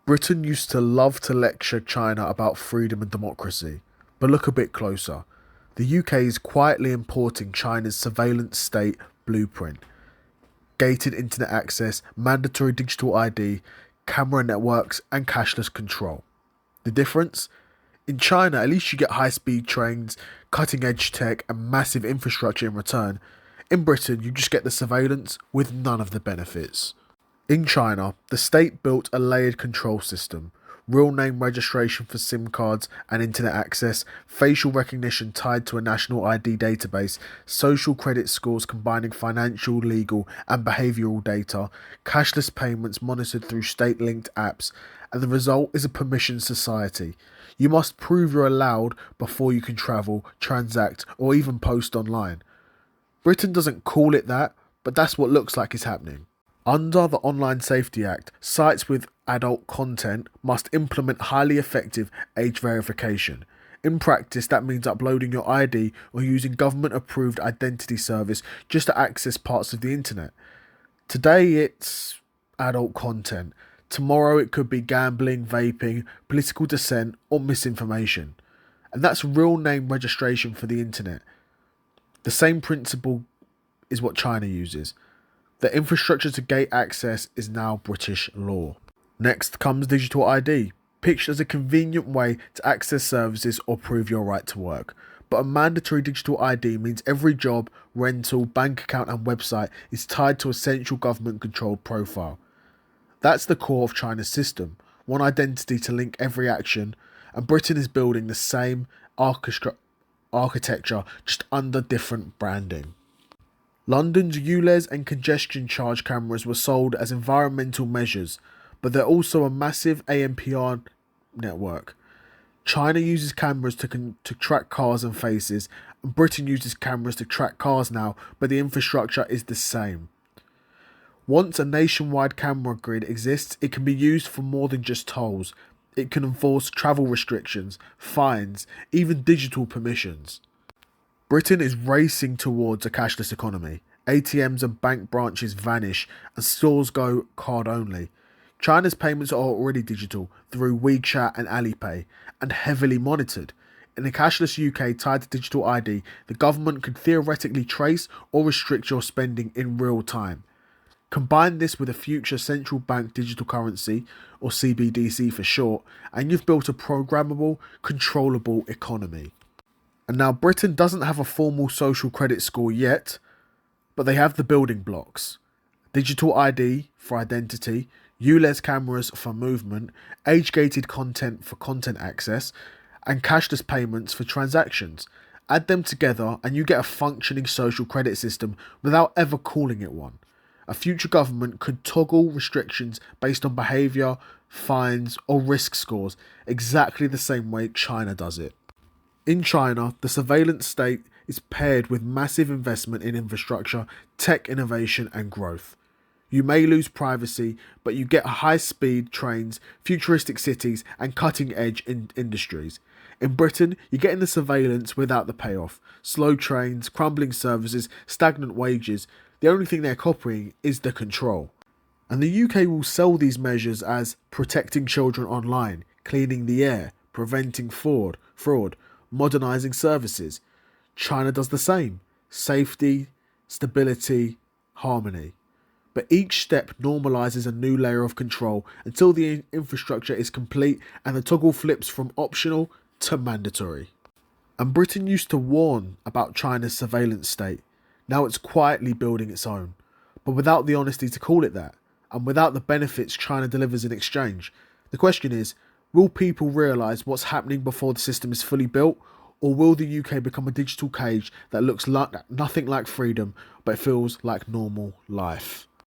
Britain used to love to lecture China about freedom and democracy, but look a bit closer. The UK is quietly importing China's surveillance state blueprint: gated internet access, mandatory digital ID, camera networks, and cashless control. The difference? In China, at least you get high speed trains, cutting edge tech, and massive infrastructure in return. In Britain, you just get the surveillance with none of the benefits. In China, the state built a layered control system: real name registration for SIM cards and internet access, facial recognition tied to a national ID database, social credit scores combining financial, legal, and behavioural data, cashless payments monitored through state linked apps, and the result is a permission society. You must prove you're allowed before you can travel, transact, or even post online. Britain doesn't call it that, but that's what looks like is happening. Under the Online Safety Act, sites with adult content must implement highly effective age verification. In practice, that means uploading your ID or using government-approved identity service just to access parts of the internet. Today it's adult content. Tomorrow it could be gambling, vaping, political dissent, or misinformation. And that's real name registration for the internet. The same principle is what China uses. The infrastructure to gate access is now British law. Next comes digital ID, pitched as a convenient way to access services or prove your right to work. But a mandatory digital ID means every job, rental, bank account and website is tied to a central government-controlled profile. That's the core of China's system: one identity to link every action, and Britain is building the same architecture, just under different branding. London's ULEZ and congestion charge cameras were sold as environmental measures, but they're also a massive ANPR network. China uses cameras to track cars and faces, and Britain uses cameras to track cars now, but the infrastructure is the same. Once a nationwide camera grid exists, it can be used for more than just tolls. It can enforce travel restrictions, fines, even digital permissions. Britain is racing towards a cashless economy. ATMs and bank branches vanish and stores go card only. China's payments are already digital through WeChat and Alipay and heavily monitored. In a cashless UK tied to digital ID, the government could theoretically trace or restrict your spending in real time. Combine this with a future central bank digital currency, or CBDC for short, and you've built a programmable, controllable economy. And now Britain doesn't have a formal social credit score yet, but they have the building blocks: digital ID for identity, ULEZ cameras for movement, age-gated content for content access, and cashless payments for transactions. Add them together and you get a functioning social credit system without ever calling it one. A future government could toggle restrictions based on behaviour, fines, or risk scores, exactly the same way China does it. In China, the surveillance state is paired with massive investment in infrastructure, tech innovation, and growth. You may lose privacy, but you get high-speed trains, futuristic cities, and cutting-edge industries. In Britain, you're getting the surveillance without the payoff: slow trains, crumbling services, stagnant wages. The only thing they're copying is the control. And the UK will sell these measures as protecting children online, cleaning the air, preventing fraud, modernising services. China does the same: safety, stability, harmony. But each step normalises a new layer of control until the infrastructure is complete and the toggle flips from optional to mandatory. And Britain used to warn about China's surveillance state. Now it's quietly building its own, but without the honesty to call it that, and without the benefits China delivers in exchange. The question is, will people realise what's happening before the system is fully built, or will the UK become a digital cage that looks like nothing like freedom, but feels like normal life?